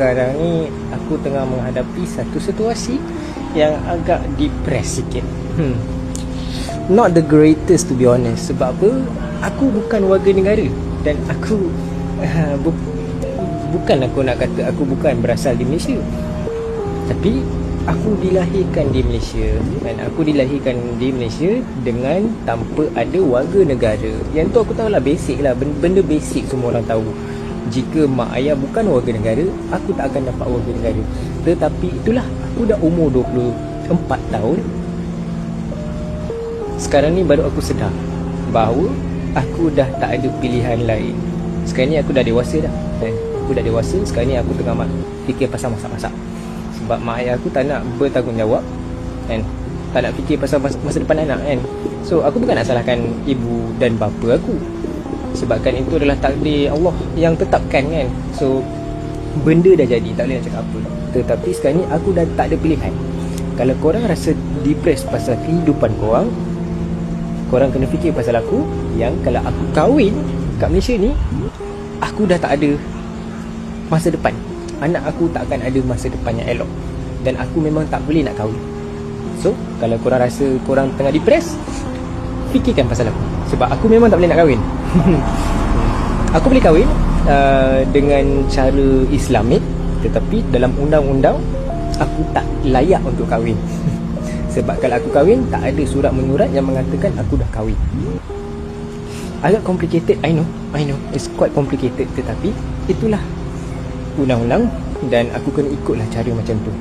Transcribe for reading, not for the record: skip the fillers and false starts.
Sekarang ni aku tengah menghadapi satu situasi yang agak depres sikit. Not the greatest to be honest. Sebab apa? Aku bukan warga negara. Dan aku bukan aku nak kata aku bukan berasal di Malaysia. Tapi aku dilahirkan di Malaysia. Dan aku dilahirkan di Malaysia dengan tanpa ada warga negara. Yang tu aku tahulah, basic lah. Benda basic semua orang tahu. Jika mak ayah bukan warga negara, aku tak akan dapat warga negara. Tetapi itulah, aku dah umur 24 tahun. Sekarang ni baru aku sedar bahawa aku dah tak ada pilihan lain. Sekarang ni aku dah dewasa dah. Aku dah dewasa. Sekarang ni aku tengah fikir pasal masak-masak. Sebab mak ayah aku tak nak bertanggungjawab kan? Tak nak fikir pasal masa depan anak kan? So aku bukan nak salahkan ibu dan bapa aku, sebabkan itu adalah takdir Allah yang tetapkan kan. So benda dah jadi, tak boleh nak cakap apa. Tetapi sekarang ni aku dah tak ada pilihan. Kalau korang rasa depressed pasal kehidupan korang, korang kena fikir pasal aku. Yang kalau aku kahwin kat Malaysia ni, aku dah tak ada masa depan. Anak aku tak akan ada masa depan yang elok. Dan aku memang tak boleh nak kahwin. So kalau korang rasa korang tengah depressed, fikirkan pasal aku. Sebab aku memang tak boleh nak kahwin. Aku boleh kahwin dengan cara Islamik, tetapi dalam undang-undang aku tak layak untuk kahwin. Sebab kalau aku kahwin, tak ada surat menyurat yang mengatakan aku dah kahwin. Agak complicated, I know. It's quite complicated. Tetapi itulah undang-undang dan aku kena ikutlah cara macam tu.